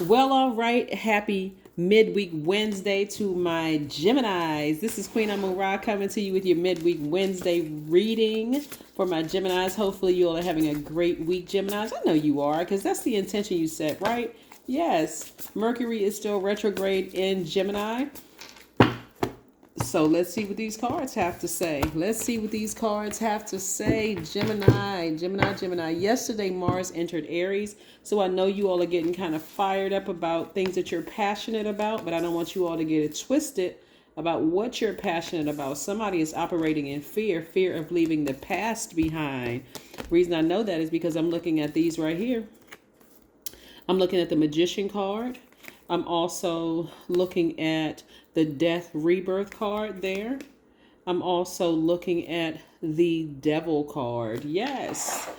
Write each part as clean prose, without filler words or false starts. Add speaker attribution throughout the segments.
Speaker 1: Well, all right. Happy midweek Wednesday to my Geminis. This is Queen Amun Ra coming to you with your midweek Wednesday reading for my Geminis. Hopefully, you all are having a great week, Geminis. I know you are, because that's the intention you set, right? Yes. Mercury is still retrograde in Gemini. So let's see what these cards have to say. Gemini. Yesterday, Mars entered Aries. So I know you all are getting kind of fired up about things that you're passionate about, but I don't want you all to get it twisted about what you're passionate about. Somebody is operating in fear of leaving the past behind. Reason I know that is because I'm looking at these right here. I'm looking at the Magician card. I'm also looking at the Death Rebirth card there. I'm also looking at the Devil card. Yes.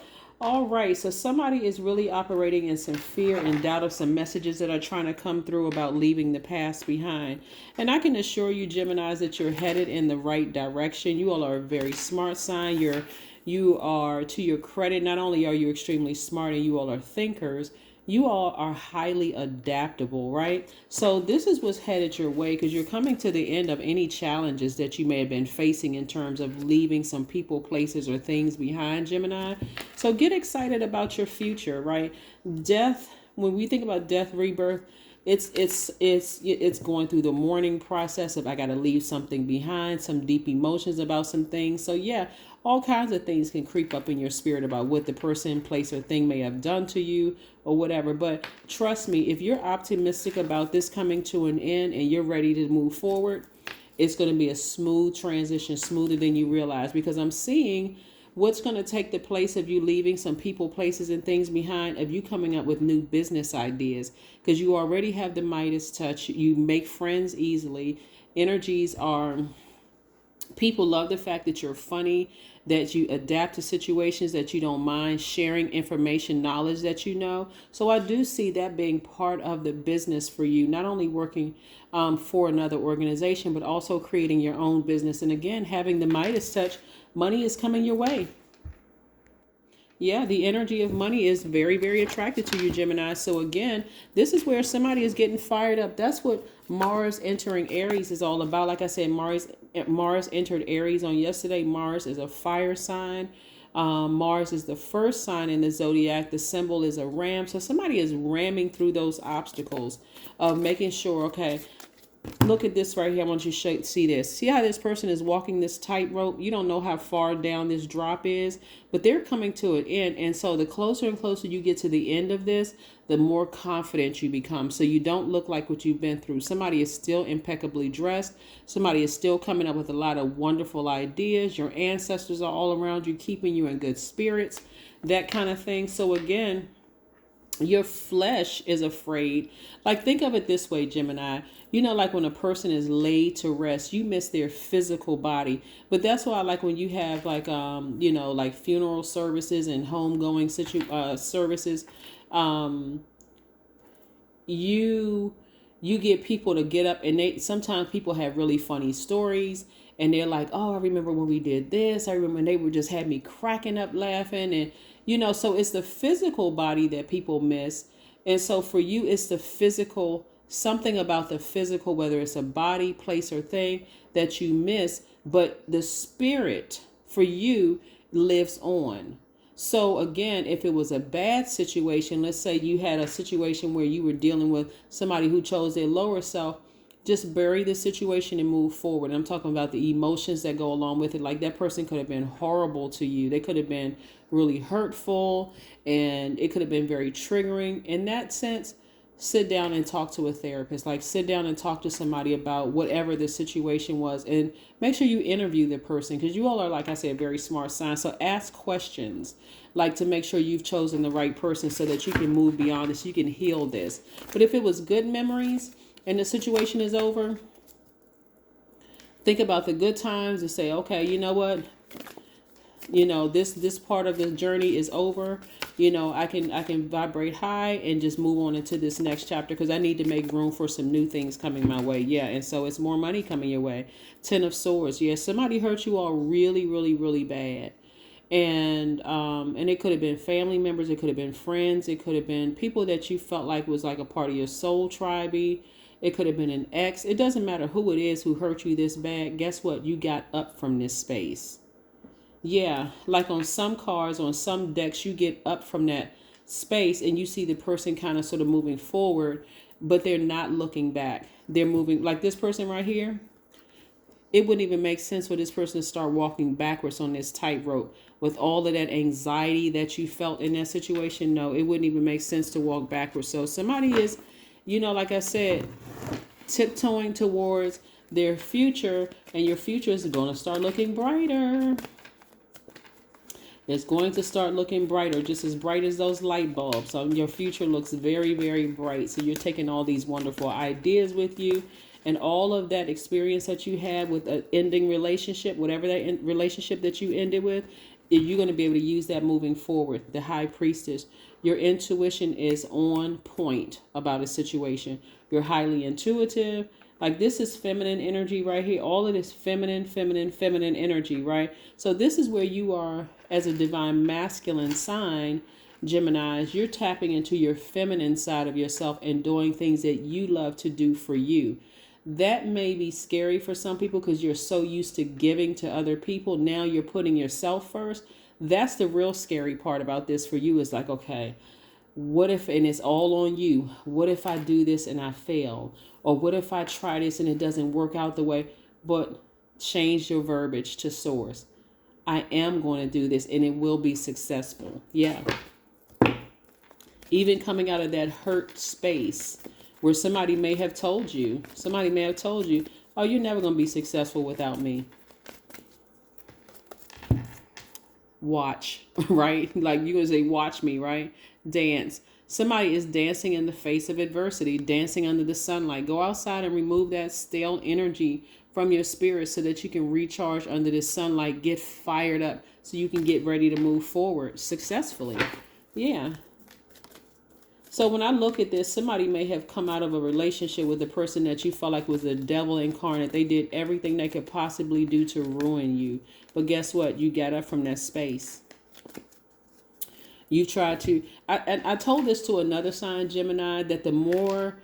Speaker 1: All right. So somebody is really operating in some fear and doubt of some messages that are trying to come through about leaving the past behind. And I can assure you, Geminis, that you're headed in the right direction. You all are a very smart sign. You are, to your credit, not only are you extremely smart and you all are thinkers, you all are highly adaptable, right? So this is what's headed your way because you're coming to the end of any challenges that you may have been facing in terms of leaving some people, places, or things behind, Gemini. So get excited about your future, right? Death, when we think about death, rebirth, it's going through the mourning process of I got to leave something behind, some deep emotions about some things. So yeah, all kinds of things can creep up in your spirit about what the person, place, or thing may have done to you or whatever. But trust me, if you're optimistic about this coming to an end and you're ready to move forward, it's going to be a smooth transition, smoother than you realize, because I'm seeing what's going to take the place of you leaving some people, places, and things behind, of you coming up with new business ideas, because you already have the Midas touch. You make friends easily. Energies are, people love the fact that you're funny, that you adapt to situations, that you don't mind sharing information, knowledge that you know. So I do see that being part of the business for you, not only working for another organization, but also creating your own business. And again, having the Midas touch, money is coming your way. Yeah, the energy of money is very, very attracted to you, Gemini. So again, this is where somebody is getting fired up. That's what Mars entering Aries is all about. Like I said, Mars entered Aries on yesterday. Mars is a fire sign. Mars is the first sign in the zodiac. The symbol is a ram. So somebody is ramming through those obstacles of making sure, okay, look at this right here. I want you to see this. See how this person is walking this tightrope? You don't know how far down this drop is, but they're coming to an end. And so the closer and closer you get to the end of this, the more confident you become. So you don't look like what you've been through. Somebody is still impeccably dressed. Somebody is still coming up with a lot of wonderful ideas. Your ancestors are all around you, keeping you in good spirits, that kind of thing. So again, your flesh is afraid. Like, think of it this way, Gemini. You know, like when a person is laid to rest, you miss their physical body. But that's why I like when you have like, like funeral services and homegoing services. You get people to get up, and sometimes people have really funny stories, and they're like, oh, I remember when we did this. I remember when they were just had me cracking up laughing. And so it's the physical body that people miss. And so for you, it's the physical, something about the physical, whether it's a body, place, or thing that you miss, but the spirit for you lives on. So again, if it was a bad situation, let's say you had a situation where you were dealing with somebody who chose their lower self, just bury the situation and move forward. And I'm talking about the emotions that go along with it. Like, that person could have been horrible to you. They could have been really hurtful, and it could have been very triggering. In that sense, sit down and talk to a therapist. Like, sit down and talk to somebody about whatever the situation was, and make sure you interview the person, because you all are, like I said, very smart signs. So ask questions, like, to make sure you've chosen the right person so that you can move beyond this, you can heal this. But if it was good memories and the situation is over, think about the good times and say, okay, you know what? This part of the journey is over. I can vibrate high and just move on into this next chapter, because I need to make room for some new things coming my way. Yeah, and so it's more money coming your way. 10 of Swords. Yeah, somebody hurt you all really, really, really bad. And it could have been family members, it could have been friends, it could have been people that you felt like was like a part of your soul tribe. It could have been an ex. It doesn't matter who it is who hurt you this bad. Guess what? You got up from this space. Yeah, like on some cards, on some decks, you get up from that space and you see the person kind of sort of moving forward, but they're not looking back. They're moving like this person right here. It wouldn't even make sense for this person to start walking backwards on this tightrope with all of that anxiety that you felt in that situation. No, it wouldn't even make sense to walk backwards. So somebody is, like I said, tiptoeing towards their future, and your future is going to start looking brighter. It's going to start looking brighter, just as bright as those light bulbs. So your future looks very, very bright. So you're taking all these wonderful ideas with you, and all of that experience that you had with an ending relationship, whatever that relationship that you ended with, you're going to be able to use that moving forward. The High Priestess, your intuition is on point about a situation. You're highly intuitive. Like this is feminine energy right here. All of this feminine energy, right? So this is where you are as a divine masculine sign, Geminis. You're tapping into your feminine side of yourself and doing things that you love to do for you. That may be scary for some people because you're so used to giving to other people. Now you're putting yourself first. That's the real scary part about this for you, is like, okay, what if, and it's all on you. What if I do this and I fail? Or what if I try this and it doesn't work out the way? But change your verbiage to source. I am going to do this and it will be successful. Yeah. Even coming out of that hurt space where somebody may have told you, oh, you're never going to be successful without me. Watch, right? Like you're going to say, watch me, right? Dance. Somebody is dancing in the face of adversity, dancing under the sunlight. Go outside and remove that stale energy from your spirit so that you can recharge under the sunlight, get fired up so you can get ready to move forward successfully. Yeah. So when I look at this, somebody may have come out of a relationship with a person that you felt like was the devil incarnate. They did everything they could possibly do to ruin you. But guess what? You got up from that space. You tried to, I told this to another sign, Gemini, that the more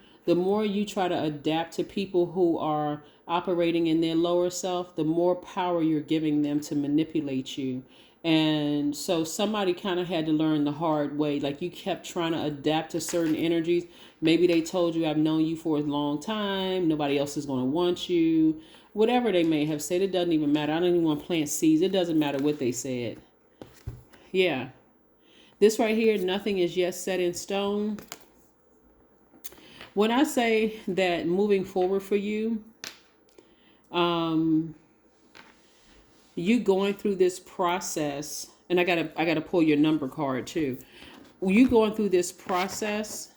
Speaker 1: you try to adapt to people who are operating in their lower self, the more power you're giving them to manipulate you. And so somebody kind of had to learn the hard way. Like you kept trying to adapt to certain energies. Maybe they told you, I've known you for a long time. Nobody else is going to want you. Whatever they may have said, it doesn't even matter. I don't even want to plant seeds. It doesn't matter what they said. Yeah. This right here, nothing is yet set in stone. When I say that moving forward for you, you going through this process, and I gotta pull your number card too. You going through this process,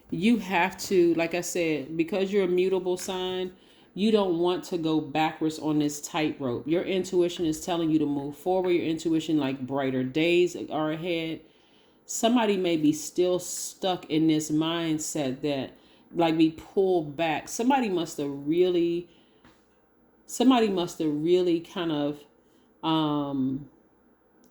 Speaker 1: you have to, like I said, because you're a mutable sign, you don't want to go backwards on this tightrope. Your intuition is telling you to move forward. Your intuition, like brighter days are ahead. Somebody may be still stuck in this mindset that like be pulled back. Somebody must have really kind of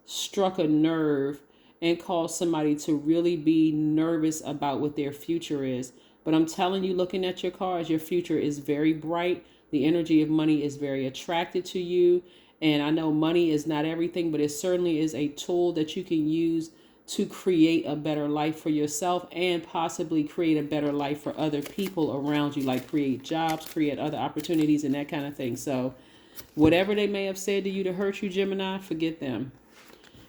Speaker 1: struck a nerve and caused somebody to really be nervous about what their future is. But I'm telling you, looking at your cards, your future is very bright. The energy of money is very attracted to you. And I know money is not everything, but it certainly is a tool that you can use to create a better life for yourself and possibly create a better life for other people around you, like create jobs, create other opportunities and that kind of thing. So whatever they may have said to you to hurt you, Gemini, forget them.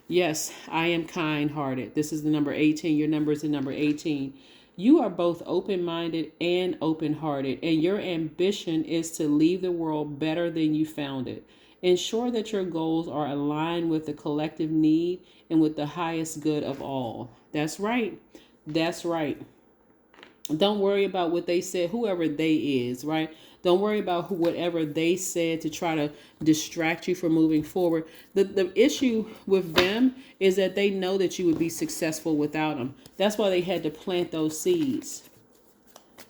Speaker 1: Yes, I am kind-hearted. This is the number 18. Your number is the number 18. You are both open-minded and open-hearted, and your ambition is to leave the world better than you found it. Ensure that your goals are aligned with the collective need and with the highest good of all. That's right. That's right. Don't worry about what they said, whoever they is, right? Don't worry about whatever they said to try to distract you from moving forward. The issue with them is that they know that you would be successful without them. That's why they had to plant those seeds.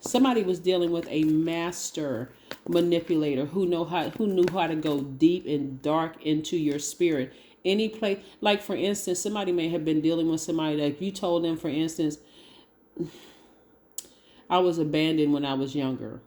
Speaker 1: Somebody was dealing with a master manipulator who knew how to go deep and dark into your spirit any place. Like, for instance, somebody may have been dealing with somebody that you told them, for instance, I was abandoned when I was younger.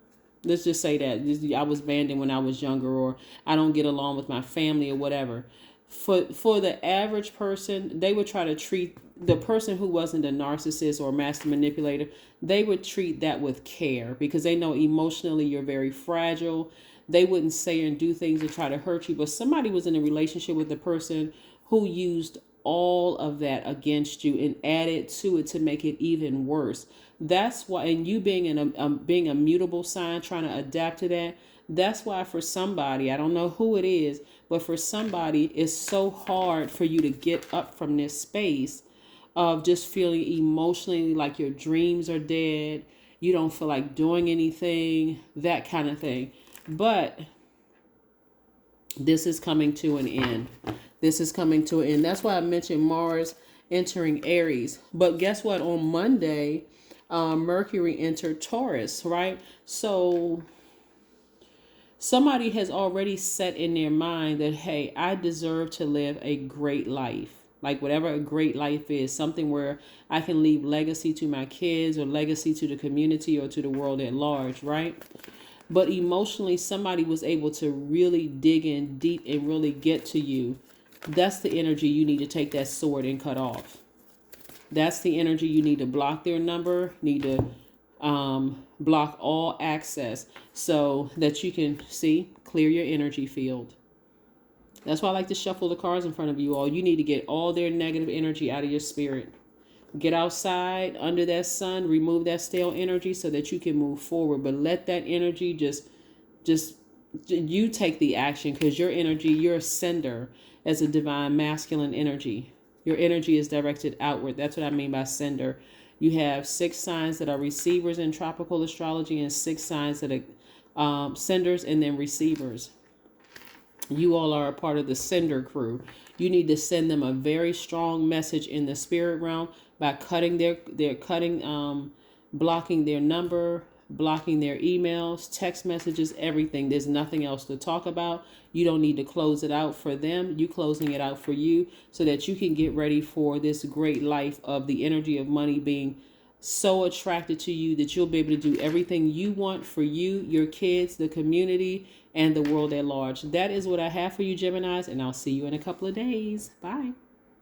Speaker 1: Let's just say that I was abandoned when I was younger, or I don't get along with my family or whatever. For the average person, they would try to treat the person who wasn't a narcissist or master manipulator, they would treat that with care because they know emotionally you're very fragile. They wouldn't say and do things to try to hurt you. But somebody was in a relationship with a person who used all of that against you and added to it to make it even worse. That's why, and you being being a mutable sign, trying to adapt to that. That's why for somebody, I don't know who it is, but for somebody, it's so hard for you to get up from this space of just feeling emotionally like your dreams are dead. You don't feel like doing anything, that kind of thing. But this is coming to an end. This is coming to an end. That's why I mentioned Mars entering Aries. But guess what? On Monday, Mercury entered Taurus, right? So somebody has already set in their mind that, hey, I deserve to live a great life. Like whatever a great life is, something where I can leave legacy to my kids or legacy to the community or to the world at large, right? But emotionally, somebody was able to really dig in deep and really get to you. That's the energy you need to take that sword and cut off. That's the energy you need to block their number, need to block all access so that you can clear your energy field. That's why I like to shuffle the cards in front of you all. You need to get all their negative energy out of your spirit. Get outside under that sun, remove that stale energy so that you can move forward. But let that energy just you take the action, because your energy, you're a sender as a divine masculine energy. Your energy is directed outward. That's what I mean by sender. You have 6 signs that are receivers in tropical astrology and 6 signs that are senders and then receivers. You all are a part of the sender crew. You need to send them a very strong message in the spirit realm by cutting blocking their number, blocking their emails, text messages, everything. There's nothing else to talk about. You don't need to close it out for them. You closing it out for you so that you can get ready for this great life of the energy of money being so attracted to you that you'll be able to do everything you want for you, your kids, the community, and the world at large. That is what I have for you, Geminis, and I'll see you in a couple of days. Bye.